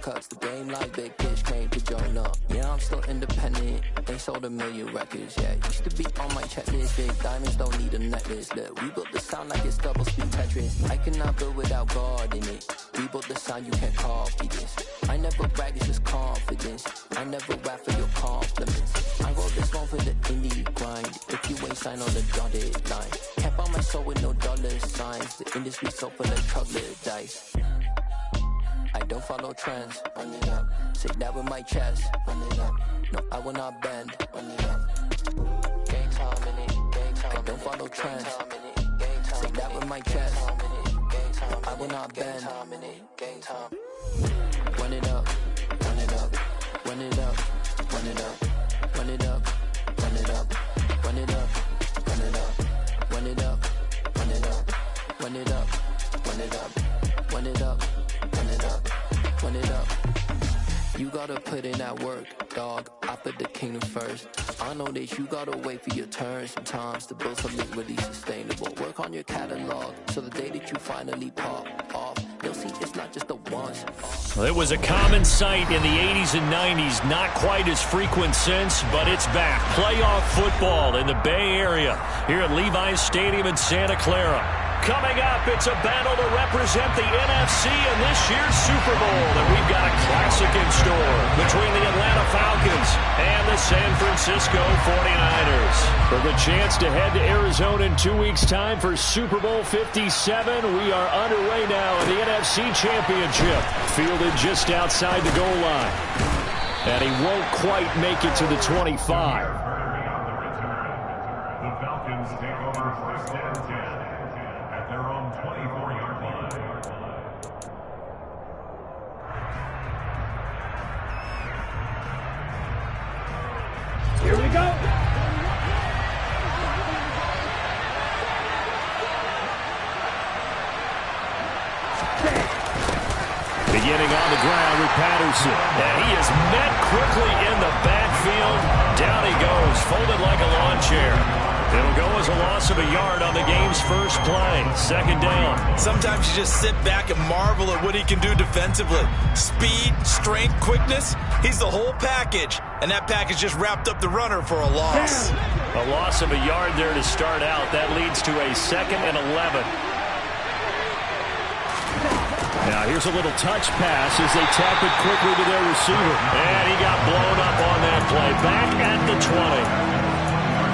Cuts the game like big pitch came to join up. Yeah, I'm still independent. They sold 1 million records. Yeah, used to be on my checklist. Big diamonds don't need a necklace. Look, we built the sound like it's double speed Tetris. I cannot build without God in it. We built the sound, you can't copy this. I never brag, it's just confidence. I never rap for your compliments. I wrote this one for the indie grind. If you ain't signed on the dotted line, can't buy my soul with no dollar signs. The industry so full of chocolate dice. I don't follow trends. Run it up. Say that with my chest. Run it up. No, I will not bend. Run it up. Gang time in it. Gang time. I don't follow trends. Say that with my chest. No, I will not bend. Gang time. Run it up. Run it up. Run it up. Run it up. Run it up. Run it up. Run it up. Run it up. Run it up. Run it up. Run it up. Run it up. Run it up. Run it up, run it up. You gotta put in that work, dog. I put the kingdom first. I know that you gotta wait for your turn sometimes to build something really sustainable. Work on your catalog so the day that you finally pop off, you'll see it's not just a once. Well, it was a common sight in the 80s and 90s. Not quite as frequent since, but it's back. Playoff football in the Bay Area here at Levi's Stadium in Santa Clara. Coming up, it's a battle to represent the NFC in this year's Super Bowl. And we've got a classic in store between the Atlanta Falcons and the San Francisco 49ers. For the chance to head to Arizona in 2 weeks' time for Super Bowl 57, we are underway now in the NFC Championship. Fielded just outside the goal line. And he won't quite make it to the 25. The Falcons take over first and 10. Their own 24-yard line. Here we go. Beginning on the ground with Patterson. And he is met quickly in the backfield. Down he goes, folded like a lawn chair. It'll go as a loss of a yard on the game's first play. Second down. Sometimes you just sit back and marvel at what he can do defensively. Speed, strength, quickness. He's the whole package. And that package just wrapped up the runner for a loss. A loss of a yard there to start out. That leads to a 2nd and 11. Now here's a little touch pass as they tap it quickly to their receiver. And he got blown up on that play. Back at the 20.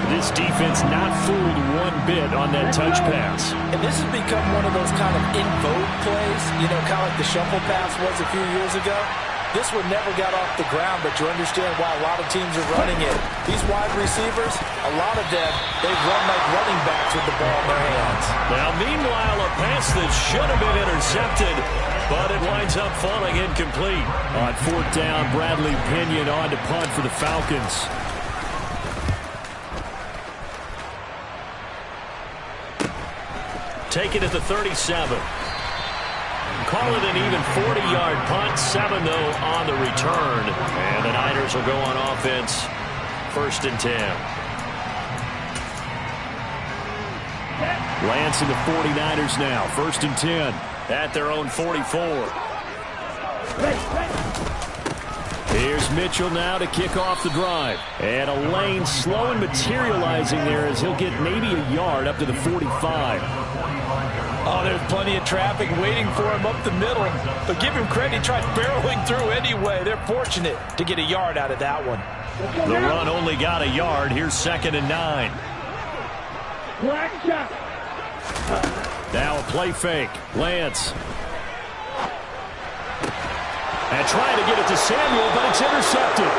This defense not fooled one bit on that touch pass. And this has become one of those kind of in vogue plays, you know, kind of like the shuffle pass was a few years ago. This one never got off the ground, but you understand why a lot of teams are running it. These wide receivers, a lot of them, they run like running backs with the ball in their hands. Now, meanwhile, a pass that should have been intercepted, but it winds up falling incomplete. On 4th down, Bradley Pinion on to punt for the Falcons. Take it at the 37. Call it an even 40-yard punt. 7, though, on the return. And the Niners will go on offense. 1st and 10. Lance and the 49ers now. 1st and 10 at their own 44. Here's Mitchell now to kick off the drive. And a lane slow and materializing there as he'll get maybe a yard up to the 45. Oh, there's plenty of traffic waiting for him up the middle. But give him credit, he tried barreling through anyway. They're fortunate to get a yard out of that one. The run only got a yard. Here's 2nd and 9. Now a play fake. Lance. And trying to get it to Samuel, but it's intercepted.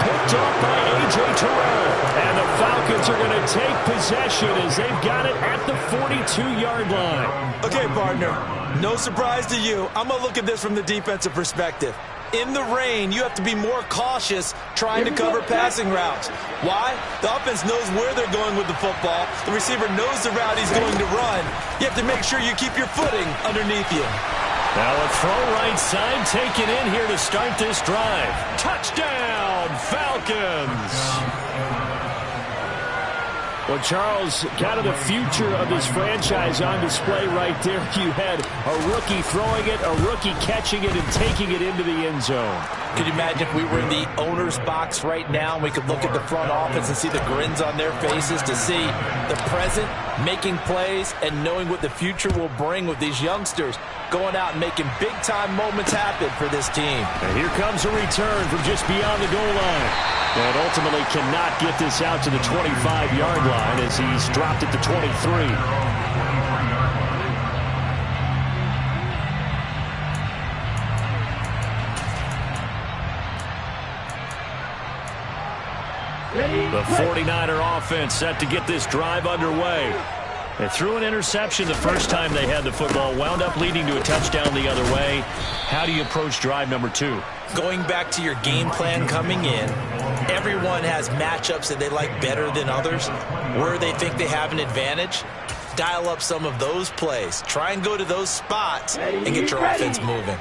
Picked off by A.J. Terrell. And the Falcons are going to take possession as they've got it at the 42-yard line. Okay, partner, no surprise to you. I'm going to look at this from the defensive perspective. In the rain, you have to be more cautious trying to cover passing routes. Why? The offense knows where they're going with the football. The receiver knows the route he's going to run. You have to make sure you keep your footing underneath you. Now a throw right side taken in here to start this drive. Touchdown, Falcons! Well, Charles, kind of the future of this franchise on display right there. You had a rookie throwing it, a rookie catching it, and taking it into the end zone. Could you imagine if we were in the owner's box right now and we could look at the front office and see the grins on their faces to see the present making plays and knowing what the future will bring with these youngsters going out and making big-time moments happen for this team. And here comes a return from just beyond the goal line. And ultimately cannot get this out to the 25-yard line as he's dropped it to 23. The 49er offense set to get this drive underway. They threw an interception the first time they had the football, wound up leading to a touchdown the other way. How do you approach drive number 2? Going back to your game plan coming in, everyone has matchups that they like better than others, where they think they have an advantage. Dial up some of those plays. Try and go to those spots and get your offense moving.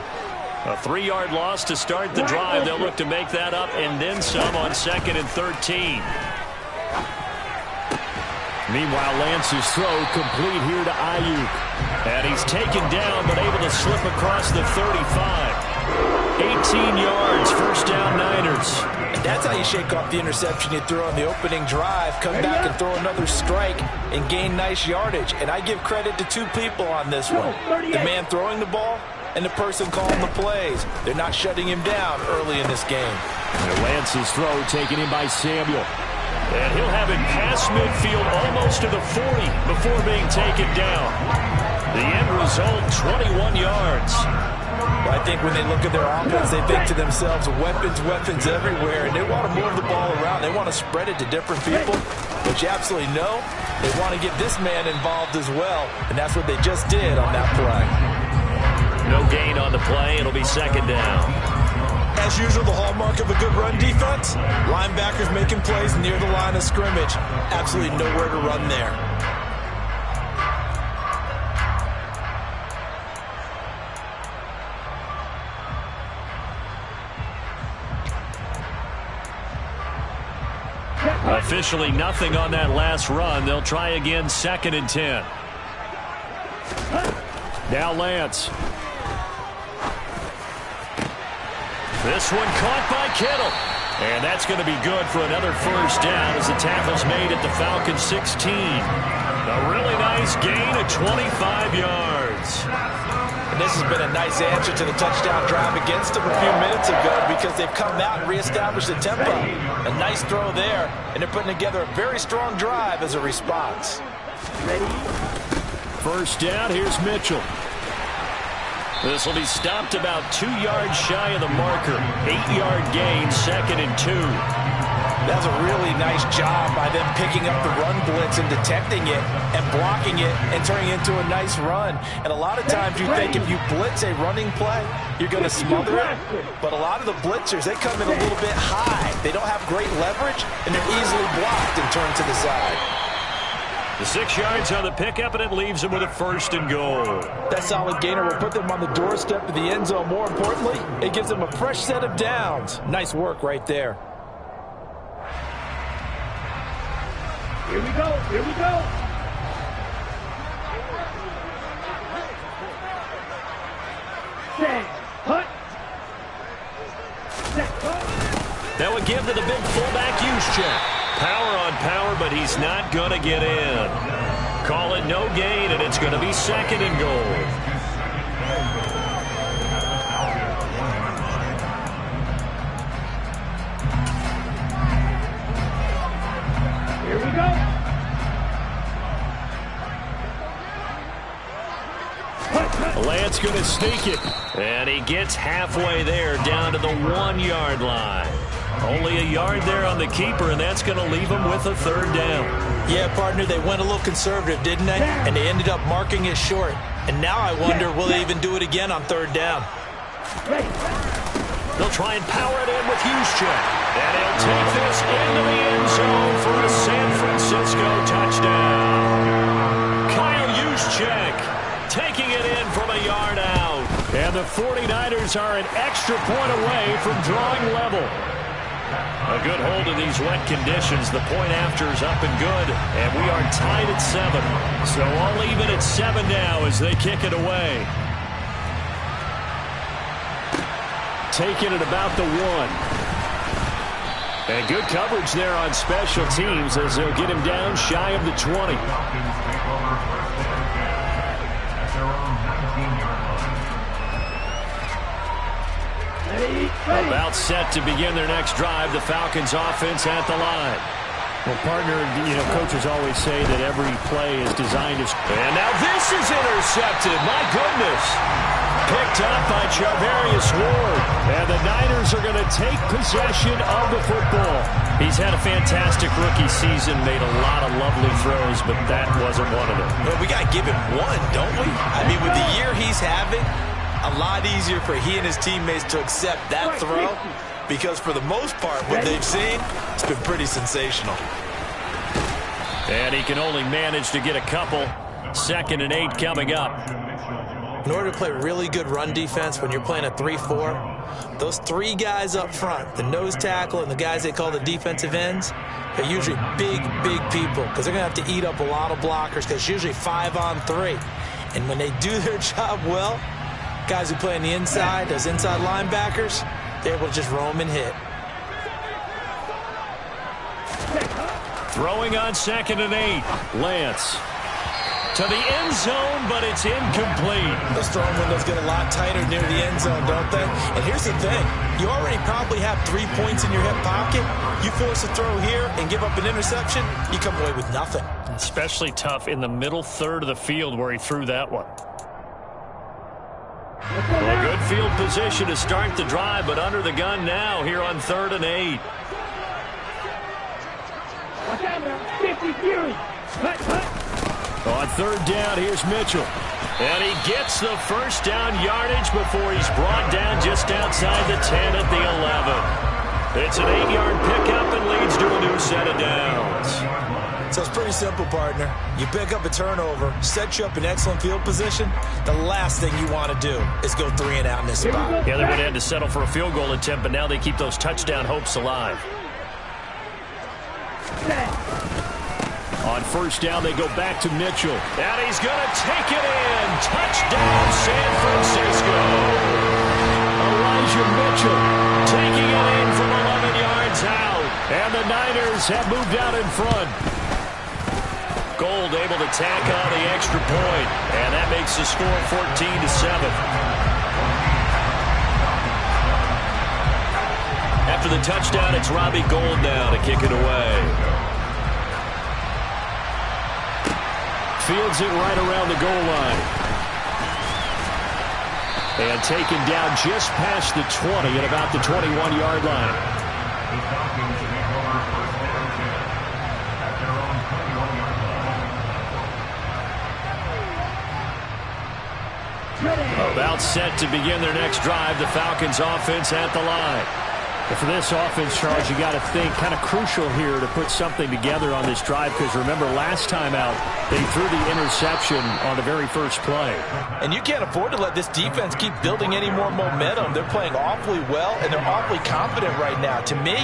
A 3-yard loss to start the drive. They'll look to make that up and then some on 2nd and 13. Meanwhile, Lance's throw complete here to Ayuk. And he's taken down but able to slip across the 35. 18 yards, first down Niners. And that's how you shake off the interception you threw on the opening drive. Come back and throw another strike and gain nice yardage. And I give credit to two people on this one. The man throwing the ball and the person calling the plays. They're not shutting him down early in this game. And Lance's throw taken in by Samuel. And he'll have it past midfield almost to the 40 before being taken down. The end result, 21 yards. Well, I think when they look at their offense, they think to themselves, weapons everywhere, and they want to move the ball around. They want to spread it to different people, but you absolutely know they want to get this man involved as well, and that's what they just did on that play. No gain on the play. It'll be 2nd down. As usual, the hallmark of a good run defense, linebackers making plays near the line of scrimmage. Absolutely nowhere to run there. Officially nothing on that last run. They'll try again, 2nd and 10. Now Lance. This one caught by Kittle. And that's going to be good for another first down as the tackle's made at the Falcons 16. A really nice gain of 25 yards. And this has been a nice answer to the touchdown drive against them a few minutes ago because they've come out and reestablished the tempo. A nice throw there, and they're putting together a very strong drive as a response. First down, here's Mitchell. This will be stopped about 2 yards shy of the marker. 8-yard gain, 2nd and 2. That's a really nice job by them picking up the run blitz and detecting it and blocking it and turning it into a nice run. And a lot of times you think if you blitz a running play, you're going to smother it. But a lot of the blitzers, they come in a little bit high. They don't have great leverage, and they're easily blocked and turned to the side. The 6 yards on the pickup, and it leaves them with a 1st and goal. That solid gainer will put them on the doorstep of the end zone. More importantly, it gives them a fresh set of downs. Nice work right there. Here we go. Here we go. Set. Hut. Set. Hut. That would give to the big fullback Juszczyk. Power on power, but he's not going to get in. Call it no gain, and it's going to be 2nd and goal. Here we go. Lance going to sneak it, and he gets halfway there down to the 1-yard line. Only a yard there on the keeper, and that's going to leave him with a 3rd down. Yeah, partner, they went a little conservative, didn't they? And they ended up marking it short. And now I wonder, will they even do it again on 3rd down? They'll try and power it in with Juszczyk. And he'll take this into the end zone for a San Francisco touchdown. Kyle Juszczyk taking it in from a yard out. And the 49ers are an extra point away from drawing level. A good hold in these wet conditions. The point after is up and good, and we are tied at 7. So all even at 7 now as they kick it away. Taking it about the 1. And good coverage there on special teams as they'll get him down shy of the 20. About set to begin their next drive. The Falcons offense at the line. Well, partner, coaches always say that every play is designed to... And now this is intercepted. My goodness. Picked up by Charvarius Ward. And the Niners are going to take possession of the football. He's had a fantastic rookie season, made a lot of lovely throws, but that wasn't one of them. Well, we got to give him one, don't we? I mean, with the year he's having, a lot easier for he and his teammates to accept that throw, because for the most part, what they've seen, it's been pretty sensational. And he can only manage to get a couple. 2nd and 8 coming up. In order to play really good run defense when you're playing a 3-4, those 3 guys up front, the nose tackle and the guys they call the defensive ends, they're usually big people because they're going to have to eat up a lot of blockers because it's usually 5-on-3. And when they do their job well, guys who play on the inside, those inside linebackers, they're able to just roam and hit. Throwing on 2nd and 8. Lance. To the end zone, but it's incomplete. Those throwing windows get a lot tighter near the end zone, don't they? And here's the thing. You already probably have 3 points in your hip pocket. You force a throw here and give up an interception, you come away with nothing. Especially tough in the middle third of the field where he threw that one. Well, a good field position to start the drive, but under the gun now here on 3rd and 8. Watch out now. 50 Fury. Cut. On 3rd down, here's Mitchell. And he gets the first down yardage before he's brought down just outside the 10 at the 11. It's an 8-yard pickup and leads to a new set of downs. So it's pretty simple, partner. You pick up a turnover, set you up in excellent field position. The last thing you want to do is go 3 and out in this spot. Yeah, they would have had to settle for a field goal attempt, but now they keep those touchdown hopes alive. On 1st down, they go back to Mitchell. And he's going to take it in. Touchdown, San Francisco. Elijah Mitchell taking it in from 11 yards out. And the Niners have moved out in front. Gold able to tack on the extra point. And that makes the score 14-7. After the touchdown, it's Robbie Gould now to kick it away. Fields it right around the goal line. And taken down just past the 20 at about the 21-yard line. About set to begin their next drive. The Falcons offense at the line. But for this offense, Charles, you got to think kind of crucial here to put something together on this drive, because remember last time out they threw the interception on the very first play. And you can't afford to let this defense keep building any more momentum. They're playing awfully well, and they're awfully confident right now. To me,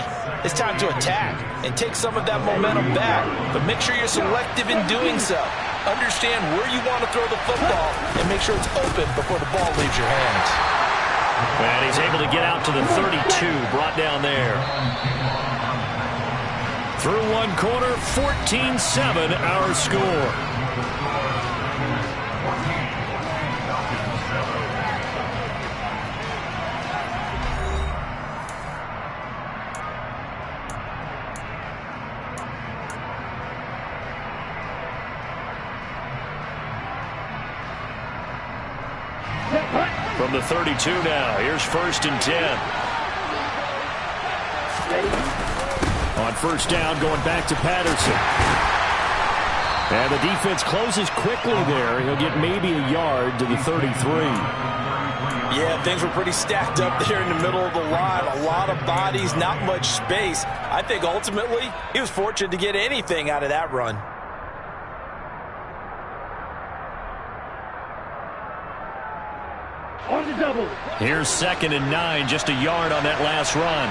it's time to attack and take some of that momentum back. But make sure you're selective in doing so. Understand where you want to throw the football and make sure it's open before the ball leaves your hands. And he's able to get out to the 32, brought down there. Through one corner, 14-7 our score. From the 32 now, here's 1st and 10. On 1st down, going back to Patterson. And the defense closes quickly there. He'll get maybe a yard to the 33. Yeah, things were pretty stacked up there in the middle of the line. A lot of bodies, not much space. I think ultimately he was fortunate to get anything out of that run. On the double. Here's 2nd and 9, just a yard on that last run.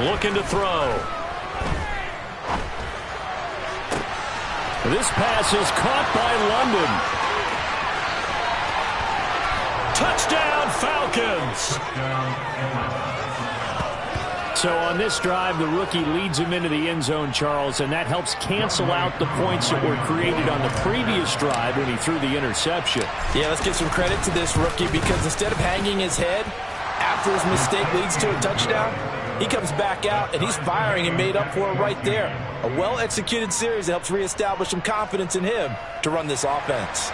looking to throw. This pass is caught by London. Touchdown, Falcons. So on this drive, the rookie leads him into the end zone, Charles, and that helps cancel out the points that were created on the previous drive when he threw the interception. Yeah, let's give some credit to this rookie because instead of hanging his head after his mistake leads to a touchdown, he comes back out and he's firing and made up for it right there. A well-executed series that helps reestablish some confidence in him to run this offense.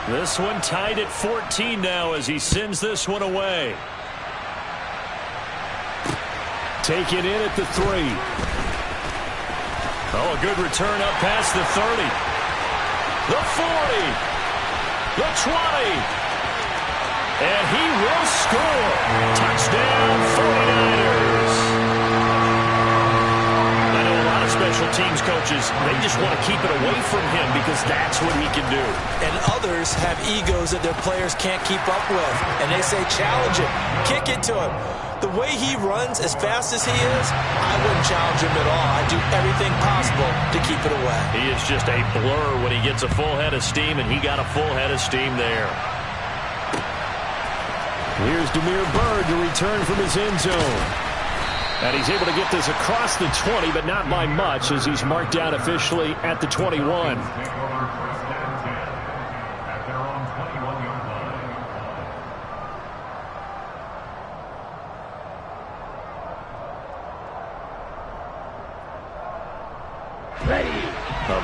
This one tied at 14 now as he sends this one away. Taken in at the 3. Oh, a good return up past the 30. The 40. The 20. And he will score. Touchdown, 49ers. I know a lot of special teams coaches, they just want to keep it away from him because that's what he can do. And others have egos that their players can't keep up with. And they say, challenge him, kick it to him. The way he runs as fast as he is, I wouldn't challenge him at all. I'd do everything possible to keep it away. He is just a blur when he gets a full head of steam, and he got a full head of steam there. Here's Damiere Byrd to return from his end zone. And he's able to get this across the 20, but not by much as he's marked down officially at the 21.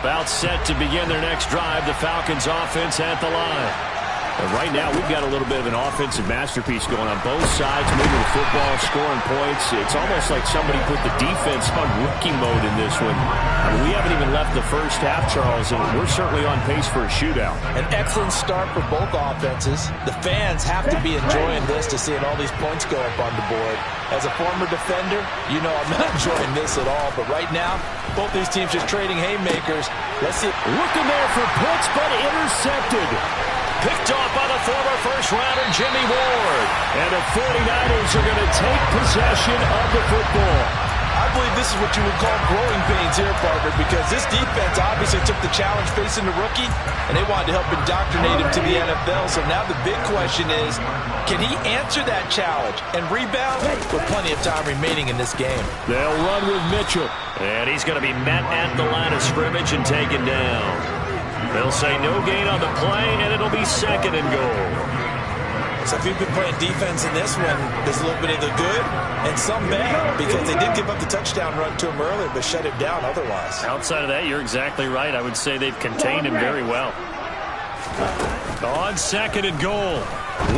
About set to begin their next drive, the Falcons offense at the line. And right now, we've got a little bit of an offensive masterpiece going on both sides, moving the football, scoring points. It's almost like somebody put the defense on rookie mode in this one. I mean, we haven't even left the first half, Charles, and we're certainly on pace for a shootout. An excellent start for both offenses. The fans have to be enjoying this to seeing all these points go up on the board. As a former defender, you know I'm not enjoying this at all. But right now, both these teams just trading haymakers. Let's see. Looking there for Pitts, but intercepted. Picked off by the former first-rounder Jimmy Ward. And the 49ers are going to take possession of the football. I believe this is what you would call growing pains here, Parker, because this defense obviously took the challenge facing the rookie, and they wanted to help indoctrinate him to the NFL. So now the big question is, can he answer that challenge and rebound with plenty of time remaining in this game? They'll run with Mitchell. And he's going to be met at the line of scrimmage and taken down. They'll say no gain on the play, and it'll be 2nd and goal. So if you've been playing defense in this one, there's a little bit of the good and some bad because they did give up the touchdown run to him earlier but shut it down otherwise. Outside of that, you're exactly right. I would say they've contained him very well. On 2nd and goal,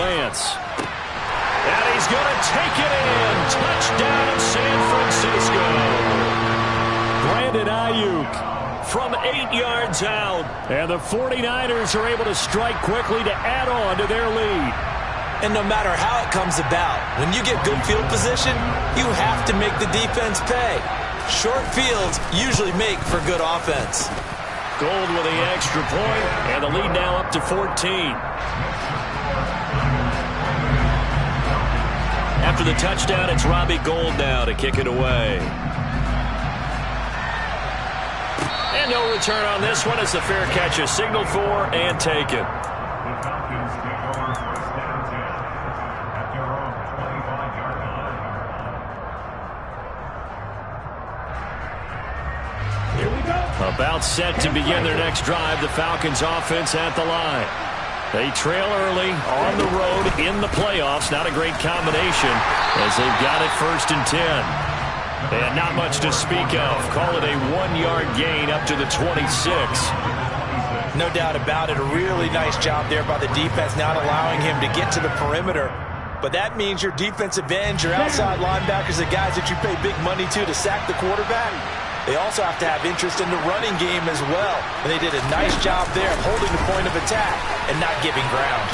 Lance. And he's going to take it in. Touchdown, San Francisco. Brandon Ayuk from 8 yards out. And the 49ers are able to strike quickly to add on to their lead. And no matter how it comes about, when you get good field position, you have to make the defense pay. Short fields usually make for good offense. Gold with the extra point, and the lead now up to 14. After the touchdown, it's Robbie Gould now to kick it away. And no return on this one as the fair catch is signaled for and taken. The Falcons take over first down 10 at their own 25-yard line. Here we go. About set to begin their next drive, the Falcons offense at the line. They trail early on the road in the playoffs. Not a great combination as they've got it 1st and 10. And not much to speak of. Call it a 1-yard gain up to the 26. No doubt about it. A really nice job there by the defense, not allowing him to get to the perimeter. But that means your defensive ends, your outside linebackers, the guys that you pay big money to sack the quarterback, they also have to have interest in the running game as well. And they did a nice job there holding the point of attack and not giving ground.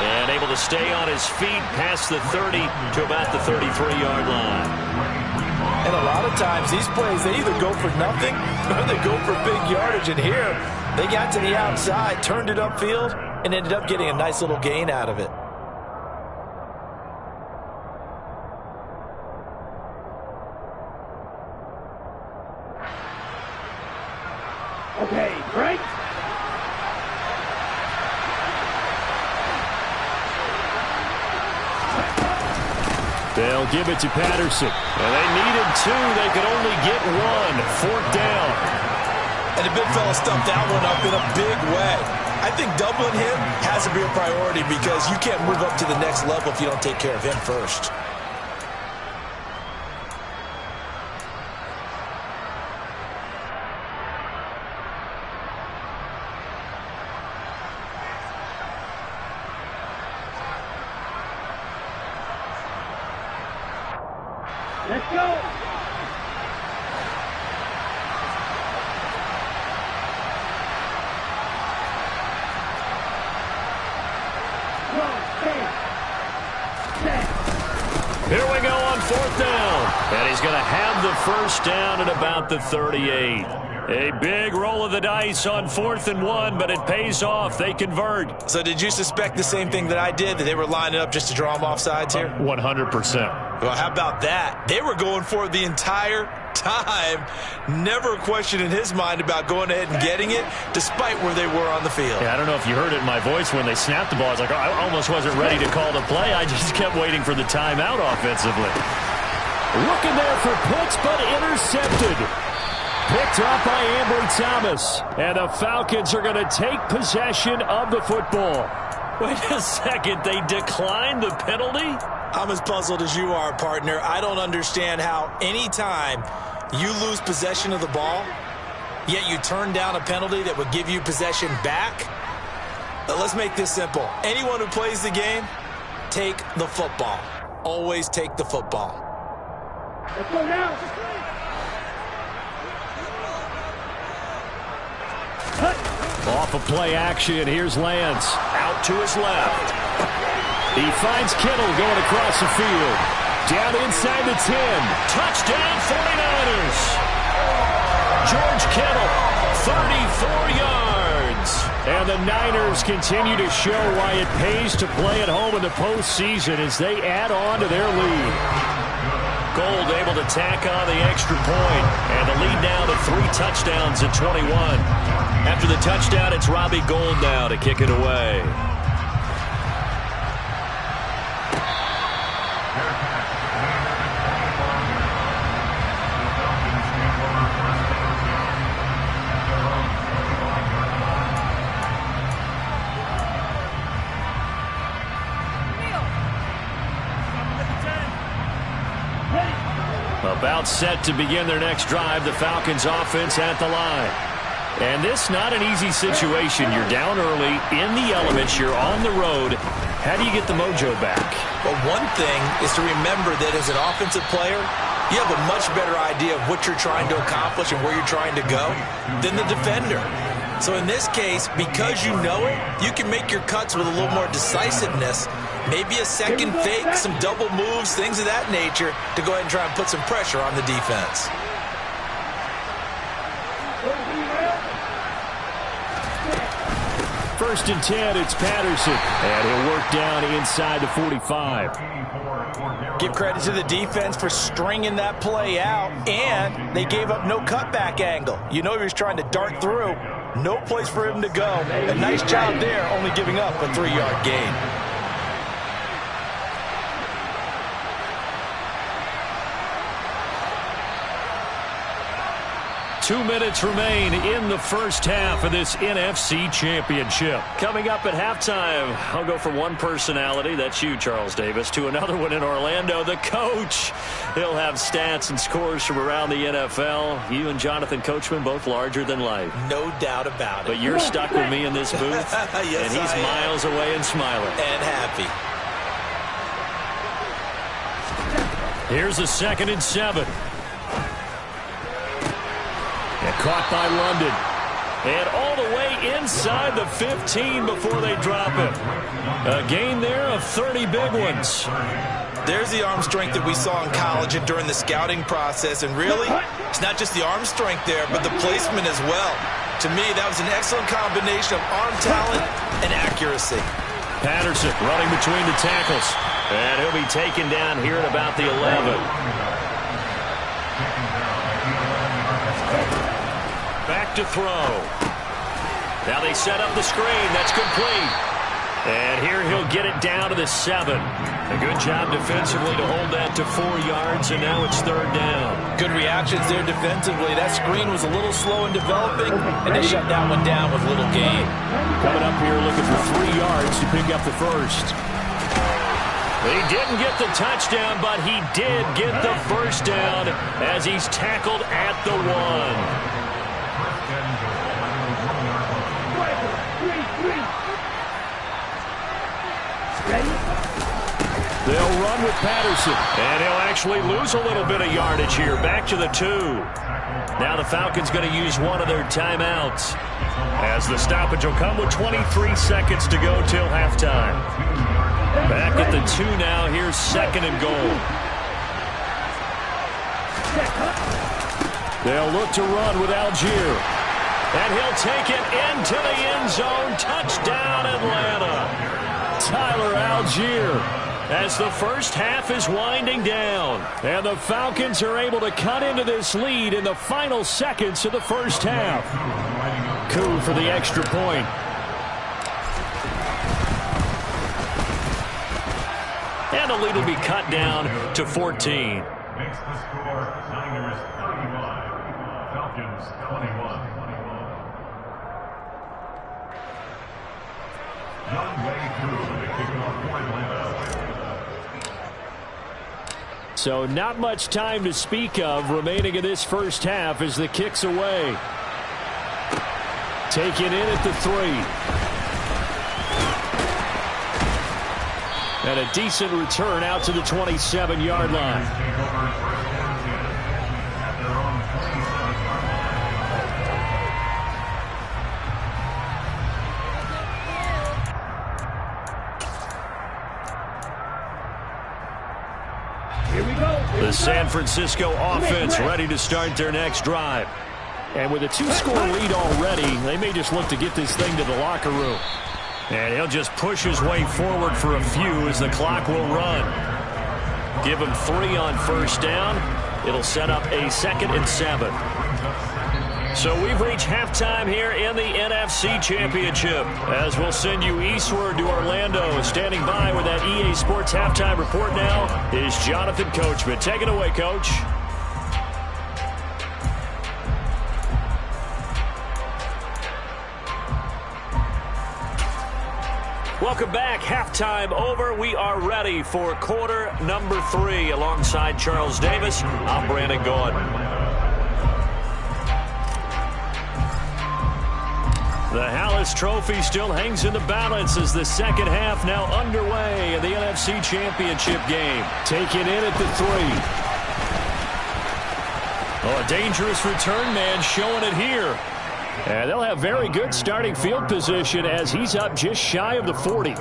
And able to stay on his feet past the 30 to about the 33-yard line. And a lot of times these plays, they either go for nothing or they go for big yardage. And here, they got to the outside, turned it upfield, and ended up getting a nice little gain out of it. Okay, break. They'll give it to Patterson. And they needed 2. They could only get 1. 4th down. And the big fella stumped that one up in a big way. I think doubling him has to be a priority because you can't move up to the next level if you don't take care of him first. Let's go. Here we go on 4th down. And he's going to have the first down at about the 38. A big roll of the dice on 4th and 1, but it pays off. They convert. So did you suspect the same thing that I did, that they were lining up just to draw them off sides here? 100%. Well, how about that? They were going for it the entire time. Never a question in his mind about going ahead and getting it, despite where they were on the field. Yeah, I don't know if you heard it in my voice when they snapped the ball. I was like, oh, I almost wasn't ready to call the play. I just kept waiting for the timeout offensively. Looking there for Pitts, but intercepted. Picked up by Ambry Thomas. And the Falcons are going to take possession of the football. Wait a second. They declined the penalty? I'm as puzzled as you are, partner. I don't understand how any time you lose possession of the ball, yet you turn down a penalty that would give you possession back. But let's make this simple. Anyone who plays the game, take the football. Always take the football. Let's go now. Off of play action, here's Lance. Out to his left. He finds Kittle going across the field. Down inside the 10. Touchdown 49ers. George Kittle, 34 yards. And the Niners continue to show why it pays to play at home in the postseason as they add on to their lead. Gold able to tack on the extra point. And the lead now to 3 touchdowns at 21. After the touchdown, it's Robbie Gould now to kick it away. About set to begin their next drive, the Falcons offense at the line. And this not an easy situation. You're down early, in the elements, you're on the road. How do you get the mojo back? Well, one thing is to remember that as an offensive player, you have a much better idea of what you're trying to accomplish and where you're trying to go than the defender. So in this case, because you know it, you can make your cuts with a little more decisiveness. Maybe a second fake, some double moves, things of that nature to go ahead and try and put some pressure on the defense. First and 10, it's Patterson. And he'll work down inside the 45. Give credit to the defense for stringing that play out, and they gave up no cutback angle. You know he was trying to dart through. No place for him to go. A nice job there, only giving up a 3-yard gain. 2 minutes remain in the first half of this NFC Championship. Coming up at halftime, I'll go from one personality, that's you, Charles Davis, to another one in Orlando, the coach. He'll have stats and scores from around the NFL. You and Jonathan Coachman, both larger than life. No doubt about it. But you're stuck with me in this booth, yes, and he's miles away and smiling. And happy. Here's a 2nd and 7. And caught by London. And all the way inside the 15 before they drop him. A gain there of 30 big ones. There's the arm strength that we saw in college and during the scouting process. And really, it's not just the arm strength there, but the placement as well. To me, that was an excellent combination of arm talent and accuracy. Patterson running between the tackles. And he'll be taken down here at about the 11. back to throw. Now they set up the screen. That's complete. And here he'll get it down to the 7. A good job defensively to hold that to 4 yards, and now it's 3rd down. Good reactions there defensively. That screen was a little slow in developing, and they shut that one down with little gain. Coming up here looking for 3 yards to pick up the first. He didn't get the touchdown, but he did get the first down as he's tackled at the 1. They'll run with Patterson, and he'll actually lose a little bit of yardage here. Back to the 2. Now the Falcons going to use one of their timeouts, as the stoppage will come with 23 seconds to go till halftime. Back at the 2 now. Here's 2nd and goal. They'll look to run with Algier, and he'll take it into the end zone. Touchdown, Atlanta. Tyler Algier, as the first half is winding down. And the Falcons are able to cut into this lead in the final seconds of the first half. Coup for the extra point. And the lead will be cut down to 14. Makes the score Niners 31, Falcons 21. Young way through the kickoff for Atlanta. So not much time to speak of remaining in this first half as the kick's away. Taken in at the 3. And a decent return out to the 27-yard line. The San Francisco offense ready to start their next drive. And with a 2-score lead already, they may just look to get this thing to the locker room. And he'll just push his way forward for a few as the clock will run. Give him 3 on first down. It'll set up a 2nd and 7. So we've reached halftime here in the NFC Championship, as we'll send you eastward to Orlando. Standing by with that EA Sports halftime report now is Jonathan Coachman. Take it away, Coach. Welcome back. Halftime over. We are ready for quarter number 3. Alongside Charles Davis, I'm Brandon Gaudin. The Hallis Trophy still hangs in the balance as the second half now underway in the NFC Championship game. Taken in at the 3. Oh, a dangerous return man showing it here. And they'll have very good starting field position as he's up just shy of the 40.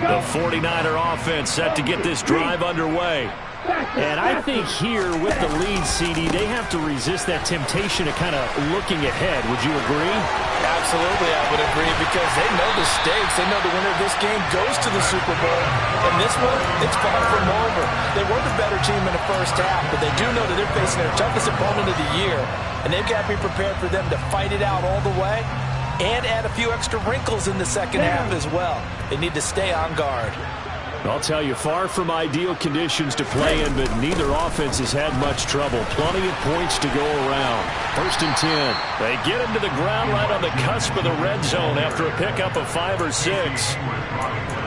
The 49er offense set to get this drive underway. And I think here with the lead, CD, they have to resist that temptation of kind of looking ahead. Would you agree? Absolutely, I would agree, because they know the stakes. They know the winner of this game goes to the Super Bowl. And this one, it's far from over. They were the better team in the first half, but they do know that they're facing their toughest opponent of the year. And they've got to be prepared for them to fight it out all the way and add a few extra wrinkles in the second half as well. They need to stay on guard. I'll tell you, far from ideal conditions to play in, but neither offense has had much trouble. Plenty of points to go around. 1st and 10. They get into the ground right on the cusp of the red zone after a pickup of 5 or 6.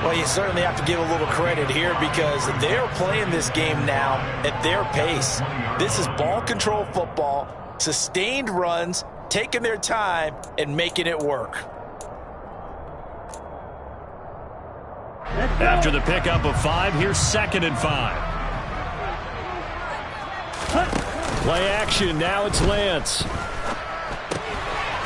Well, you certainly have to give a little credit here because they're playing this game now at their pace. This is ball control football, sustained runs, taking their time, and making it work. After the pickup of 5, here's 2nd and 5. Play action, now it's Lance.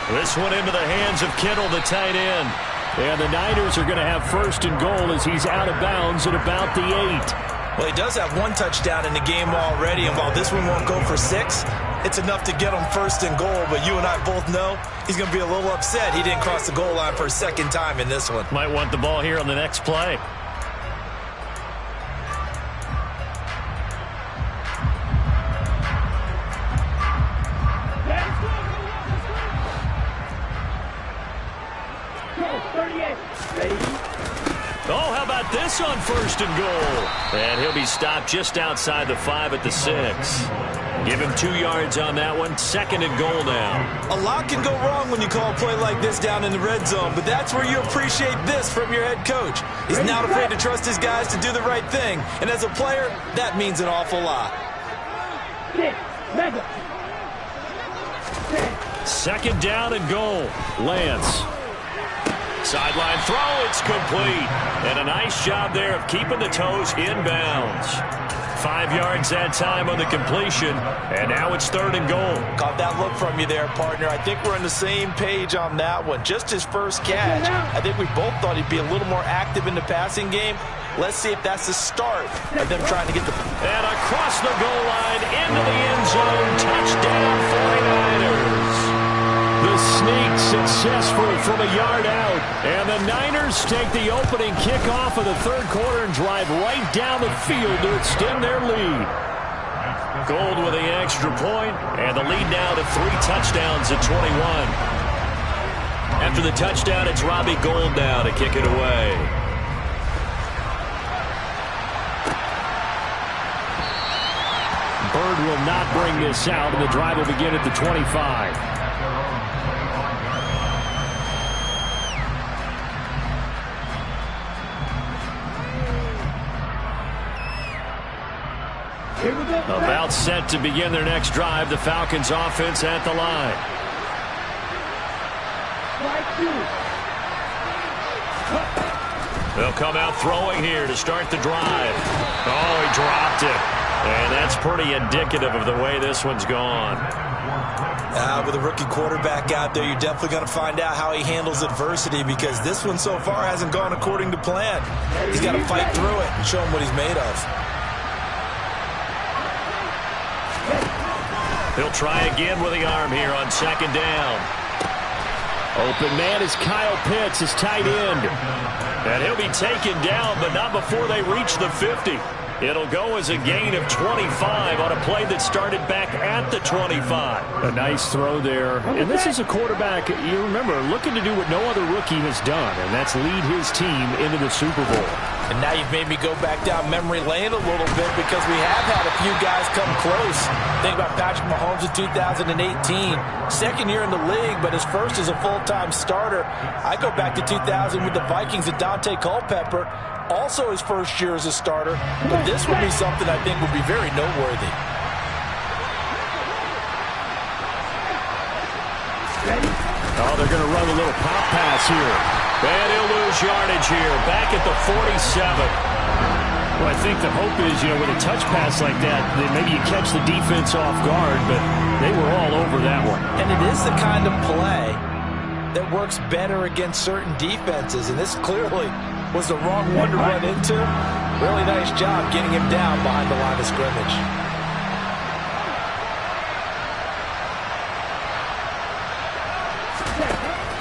This one into the hands of Kittle, the tight end. And the Niners are going to have 1st and goal as he's out of bounds at about the 8. Well, he does have 1 touchdown in the game already, and while this one won't go for 6, it's enough to get him first and goal, but you and I both know he's going to be a little upset he didn't cross the goal line for a second time in this one. Might want the ball here on the next play. Oh, how about this on first and goal? And he'll be stopped just outside the 5 at the 6. Give him 2 yards on that one. Second and goal now. A lot can go wrong when you call a play like this down in the red zone, but that's where you appreciate this from your head coach. He's not afraid to trust his guys to do the right thing, and as a player, that means an awful lot. Second down and goal. Lance. Sideline throw, it's complete. And a nice job there of keeping the toes inbounds. 5 yards that time on the completion, and now it's third and goal. Caught that look from you there, partner. I think we're on the same page on that one. Just his first catch. I think we both thought he'd be a little more active in the passing game. Let's see if that's the start of them trying to get the... And across the goal line, into the end zone, touchdown 49ers. The sneak successful from a yard out. And the Niners take the opening kickoff of the third quarter and drive right down the field to extend their lead. Gold with the extra point, and the lead now to 3 touchdowns at 21. After the touchdown, it's Robbie Gould now to kick it away. Bird will not bring this out, and the drive will begin at the 25. About set to begin their next drive. The Falcons offense at the line. They'll come out throwing here to start the drive. Oh, he dropped it. And that's pretty indicative of the way this one's gone. With a rookie quarterback out there, you're definitely going to find out how he handles adversity, because this one so far hasn't gone according to plan. He's got to fight through it and show him what he's made of. He'll try again with the arm here on second down. Open man is Kyle Pitts, his tight end. And he'll be taken down, but not before they reach the 50. It'll go as a gain of 25 on a play that started back at the 25. A nice throw there. And this is a quarterback, you remember, looking to do what no other rookie has done, and that's lead his team into the Super Bowl. And now you've made me go back down memory lane a little bit, because we have had a few guys come close. Think about Patrick Mahomes in 2018. Second year in the league, but his first as a full-time starter. I go back to 2000 with the Vikings and Dante Culpepper. Also his first year as a starter. But this would be something I think would be very noteworthy. Oh, they're going to run a little pop pass here. And he'll lose yardage here. Back at the 47. Well, I think the hope is, with a touch pass like that, that maybe you catch the defense off guard, but they were all over that one. And it is the kind of play that works better against certain defenses, and this clearly was the wrong one to run into. Really nice job getting him down behind the line of scrimmage.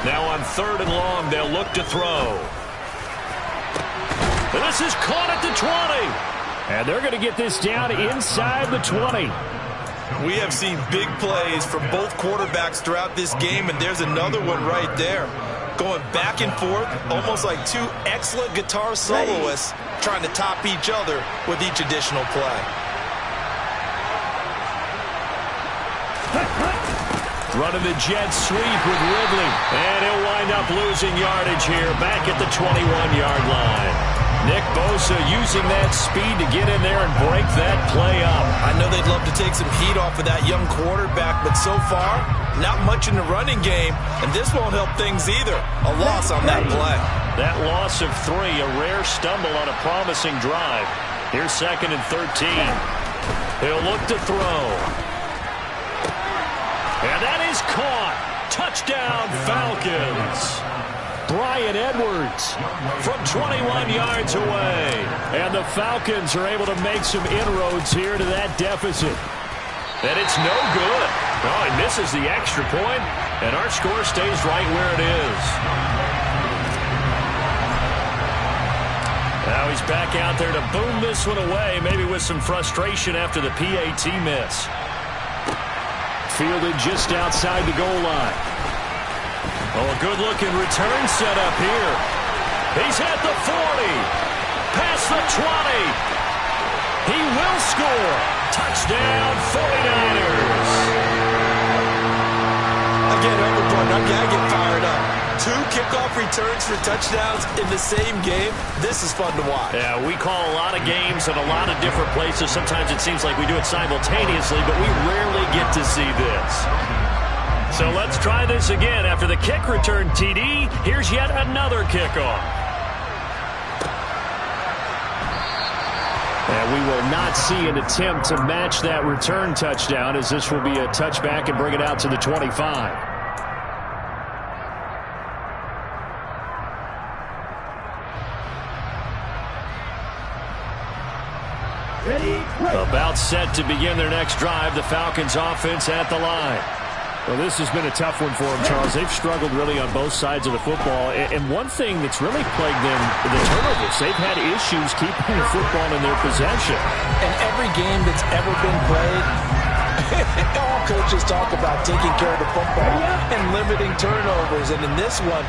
Now on third and long, they'll look to throw. This is caught at the 20. And they're going to get this down inside the 20. We have seen big plays from both quarterbacks throughout this game, and there's another one right there. Going back and forth, almost like two excellent guitar soloists trying to top each other with each additional play. Running the jet sweep with Ridley. And he'll wind up losing yardage here back at the 21-yard line. Nick Bosa using that speed to get in there and break that play up. I know they'd love to take some heat off of that young quarterback, but so far, not much in the running game, and this won't help things either. A loss on that play. That loss of 3, a rare stumble on a promising drive. Here's second and 13. He'll look to throw. And that is caught. Touchdown, Falcons. Bryan Edwards from 21 yards away. And the Falcons are able to make some inroads here to that deficit. And it's no good. Oh, he misses the extra point, and our score stays right where it is. Now he's back out there to boom this one away, maybe with some frustration after the PAT miss. Fielded just outside the goal line. Oh, a good-looking return set up here. He's at the 40. Past the 20. He will score. Touchdown, 49ers. Again, everyone, I get fired up. 2 kickoff returns for touchdowns in the same game. This is fun to watch. Yeah, we call a lot of games in a lot of different places. Sometimes it seems like we do it simultaneously, but we rarely get to see this. So let's try this again. After the kick return TD, here's yet another kickoff. And we will not see an attempt to match that return touchdown, as this will be a touchback and bring it out to the 25. About set to begin their next drive. The Falcons offense at the line. Well, this has been a tough one for them, Charles. They've struggled really on both sides of the football. And one thing that's really plagued them, the turnovers. They've had issues keeping the football in their possession. In every game that's ever been played, all coaches talk about taking care of the football and limiting turnovers. And in this one,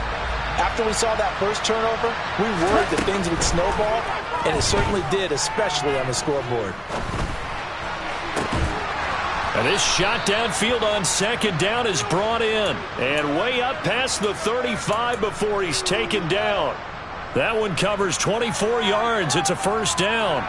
after we saw that first turnover, we worried that things would snowball, and it certainly did, especially on the scoreboard. And this shot downfield on second down is brought in. And way up past the 35 before he's taken down. That one covers 24 yards. It's a first down.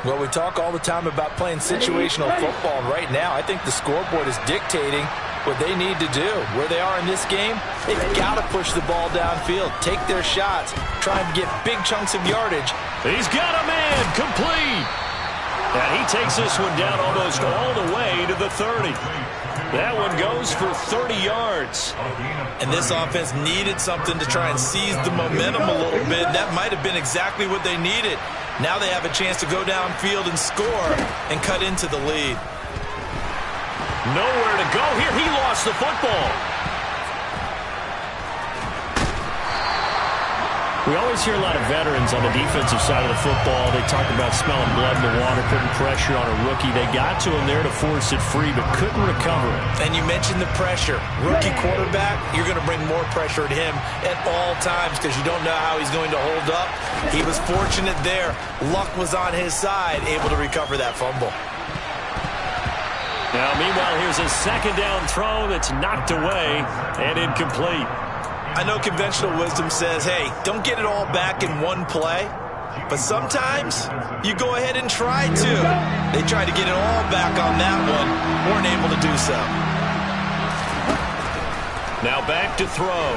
Well, we talk all the time about playing situational football. And right now, I think the scoreboard is dictating what they need to do. Where they are in this game, they've got to push the ball downfield, take their shots, try and get big chunks of yardage. He's got a man, complete. And he takes this one down almost all the way to the 30. That one goes for 30 yards. And this offense needed something to try and seize the momentum a little bit. That might have been exactly what they needed. Now they have a chance to go downfield and score and cut into the lead. Nowhere to go here. He lost the football. We always hear a lot of veterans on the defensive side of the football. They talk about smelling blood in the water, putting pressure on a rookie. They got to him there to force it free, but couldn't recover it. And you mentioned the pressure. Rookie quarterback, you're going to bring more pressure at him at all times because you don't know how he's going to hold up. He was fortunate there. Luck was on his side, able to recover that fumble. Now, meanwhile, here's a second down throw that's knocked away and incomplete. I know conventional wisdom says, hey, don't get it all back in one play. But sometimes you go ahead and try to. They tried to get it all back on that one. Weren't able to do so. Now back to throw.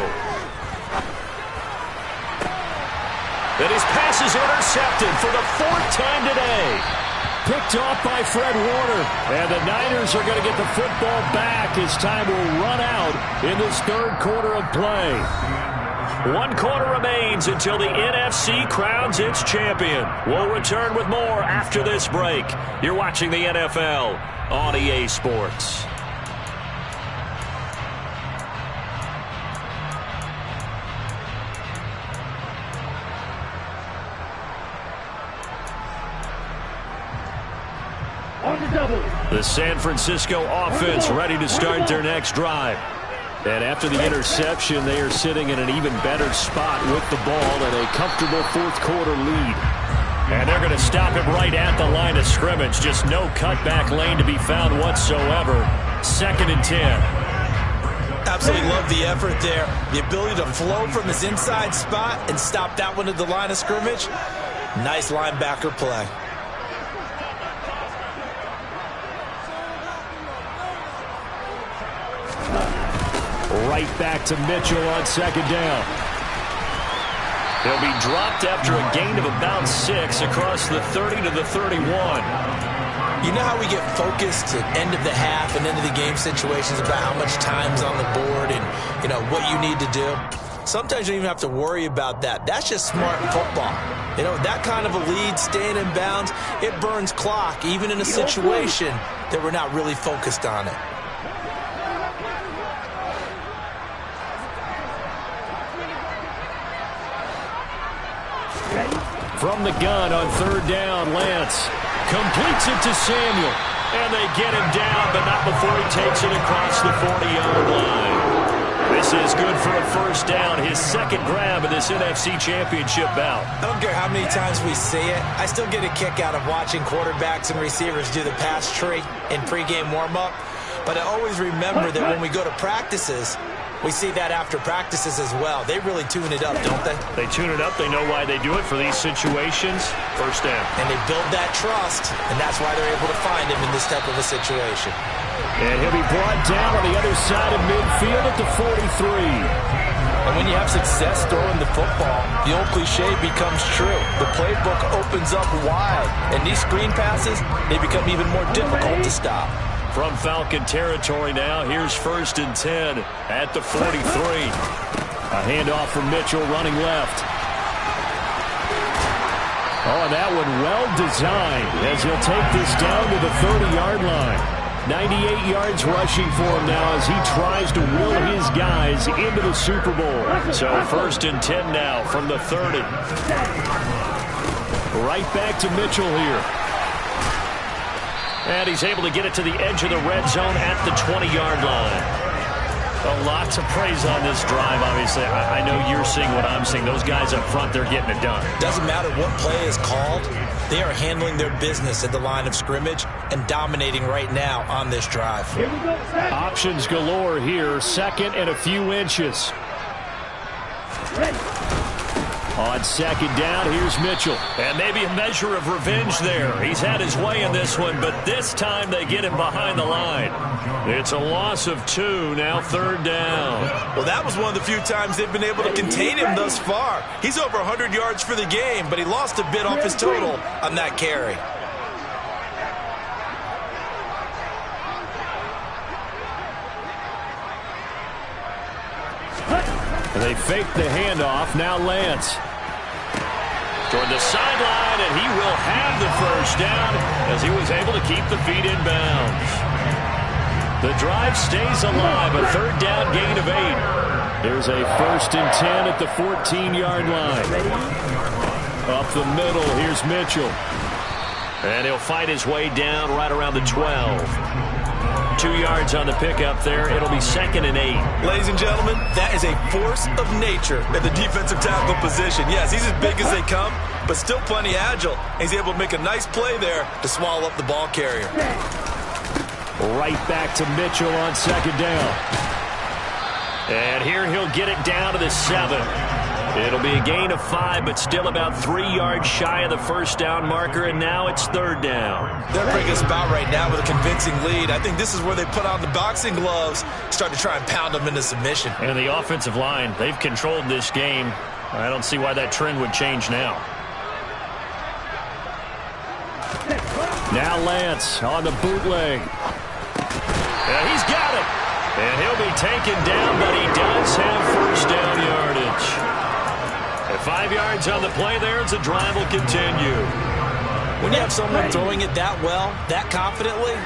And his pass is intercepted for the 4th time today. Picked off by Fred Warner. And the Niners are going to get the football back as time will run out in this 3rd quarter of play. 1 quarter remains until the NFC crowns its champion. We'll return with more after this break. You're watching the NFL on EA Sports. The San Francisco offense ready to start their next drive. And after the interception, they are sitting in an even better spot with the ball and a comfortable 4th quarter lead. And they're going to stop him right at the line of scrimmage. Just no cutback lane to be found whatsoever. 2nd and 10. Absolutely love the effort there. The ability to flow from his inside spot and stop that one at the line of scrimmage. Nice linebacker play. Right back to Mitchell on 2nd down. He'll be dropped after a gain of about 6 across the 30 to the 31. You know how we get focused at end of the half and end of the game situations about how much time's on the board and, you know, what you need to do? Sometimes you don't even have to worry about that. That's just smart football. You know, that kind of a lead, staying in bounds, it burns clock, even in a situation they were not really focused on it. From the gun on third down, Lance completes it to Samuel. And they get him down, but not before he takes it across the 40-yard line. This is good for a first down, his second grab of this NFC Championship bout. I don't care how many times we see it. I still get a kick out of watching quarterbacks and receivers do the pass tree in pregame warm-up. But I always remember that when we go to practices, we see that after practices as well. They really tune it up, don't they? They tune it up. They know why they do it for these situations. First down. And they build that trust, and that's why they're able to find him in this type of a situation. And he'll be brought down on the other side of midfield at the 43. And when you have success throwing the football, the old cliche becomes true. The playbook opens up wide, and these screen passes, they become even more difficult to stop. From Falcon territory now, here's 1st and 10 at the 43. A handoff from Mitchell running left. Oh, and that one well designed as he'll take this down to the 30-yard line. 98 yards rushing for him now as he tries to will his guys into the Super Bowl. So 1st and 10 now from the 30. Right back to Mitchell here. And he's able to get it to the edge of the red zone at the 20-yard line. Well, lots of praise on this drive, obviously. I know you're seeing what I'm seeing. Those guys up front, they're getting it done. Doesn't matter what play is called. They are handling their business at the line of scrimmage and dominating right now on this drive. Options galore here. 2nd and a few inches. On 2nd down, here's Mitchell. And maybe a measure of revenge there. He's had his way in this one, but this time they get him behind the line. It's a loss of 2, now 3rd down. Well, that was one of the few times they've been able to contain him thus far. He's over 100 yards for the game, but he lost a bit off his total on that carry. They fake the handoff. Now Lance. Toward the sideline, and he will have the first down as he was able to keep the feet in bounds. The drive stays alive. A 3rd down gain of 8. There's a 1st and 10 at the 14-yard line. Up the middle, here's Mitchell. And he'll fight his way down right around the 12. 2 yards on the pickup there. It'll be 2nd and 8. Ladies and gentlemen, that is a force of nature at the defensive tackle position. Yes, he's as big as they come, but still plenty agile. He's able to make a nice play there to swallow up the ball carrier. Right back to Mitchell on 2nd down. And here he'll get it down to the 7. It'll be a gain of 5, but still about 3 yards shy of the first down marker, and now it's 3rd down. They're bringing us about right now with a convincing lead. I think this is where they put on the boxing gloves, start to try and pound them into submission. And the offensive line, they've controlled this game. I don't see why that trend would change now. Now Lance on the bootleg. And he's got it. And he'll be taken down, but he does have first down yardage. At 5 yards on the play there, as the drive will continue. When you have someone throwing it that well, that confidently,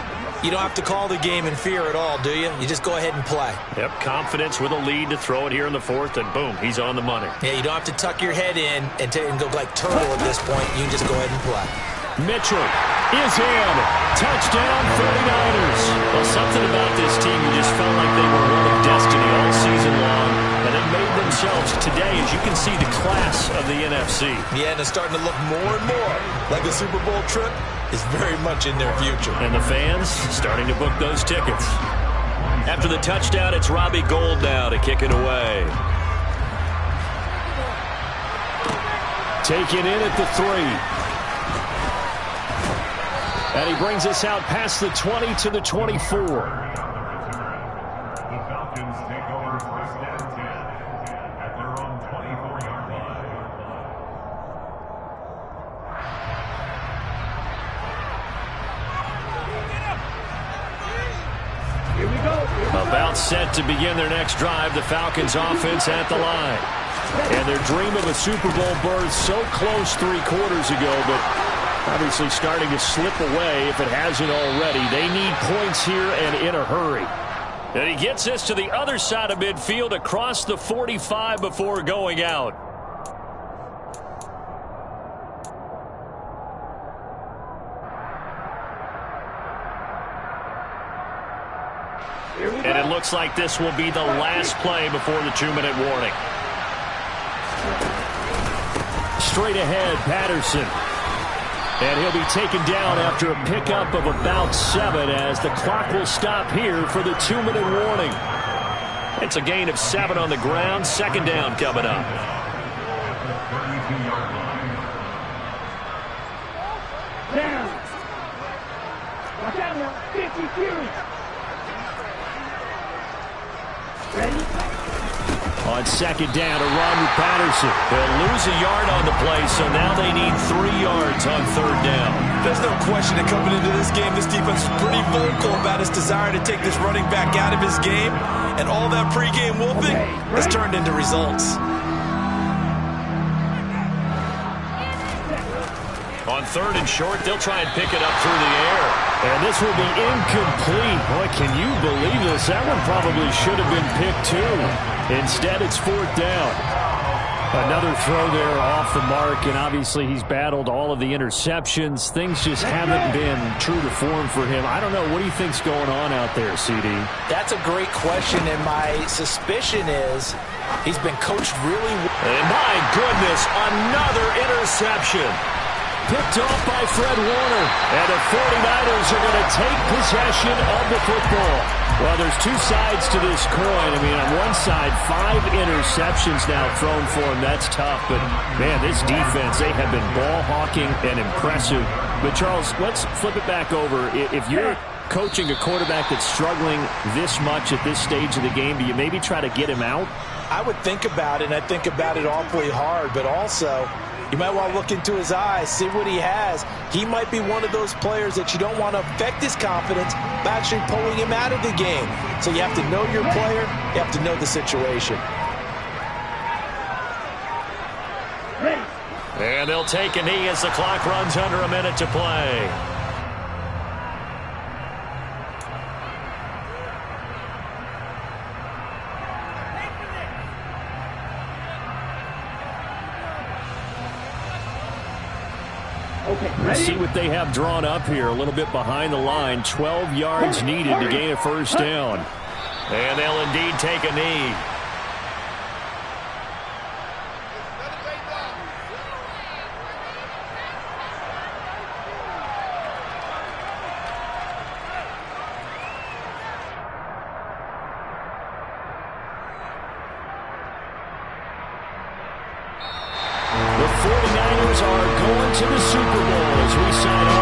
you don't have to call the game in fear at all, do you? You just go ahead and play. Yep, confidence with a lead to throw it here in the 4th, and boom, he's on the money. Yeah, you don't have to tuck your head in and go like turtle at this point. You can just go ahead and play. Mitchell is in. Touchdown, 49ers. Well, something about this team, you just felt like they were one of destiny all season long, and they made themselves today, as you can see, the class of the NFC. Yeah, and it's starting to look more and more like the Super Bowl trip is very much in their future. And the fans starting to book those tickets. After the touchdown, it's Robbie Gould now to kick it away. Taken in at the 3. And he brings us out past the 20 to the 24. The Falcons take over 1st and 10 at their own 24-yard line. Here we go. About set to begin their next drive, the Falcons offense at the line. And their dream of a Super Bowl berth so close 3 quarters ago, but Obviously starting to slip away if it hasn't already. They need points here and in a hurry. And he gets this to the other side of midfield across the 45 before going out. And it looks like this will be the last play before the 2-minute warning. Straight ahead, Patterson. And he'll be taken down after a pickup of about 7 as the clock will stop here for the 2-minute warning. It's a gain of 7 on the ground. 2nd down coming up. Down. Watch out now. 50 Fury. Ready? On 2nd down, a run with Patterson. They'll lose a yard on the play, so now they need 3 yards on 3rd down. There's no question that coming into this game, this defense is pretty vocal about its desire to take this running back out of his game. And all that pregame wolfing has turned into results. On 3rd and short, they'll try and pick it up through the air. And this will be incomplete. Boy, can you believe this? That one probably should have been picked too. Instead, it's 4th down. Another throw there off the mark, and obviously he's battled all of the interceptions. Things just haven't been true to form for him. I don't know. What do you think's going on out there, CD? That's a great question, and my suspicion is he's been coached really well. And my goodness, another interception. Picked off by Fred Warner. And the 49ers are going to take possession of the football. Well, there's 2 sides to this coin. I mean, on one side, 5 interceptions now thrown for him. That's tough. But, man, this defense, they have been ball hawking and impressive. But, Charles, let's flip it back over. If you're coaching a quarterback that's struggling this much at this stage of the game, do you maybe try to get him out? I would think about it, and I think about it awfully hard. But also, you might want to look into his eyes, see what he has. He might be one of those players that you don't want to affect his confidence by actually pulling him out of the game. So you have to know your player. You have to know the situation. And they'll take a knee as the clock runs under a minute to play. Let's see what they have drawn up here. A little bit behind the line. 12 yards needed to gain a 1st down. And they'll indeed take a knee. The 49ers are going to the Super Bowl as we sign off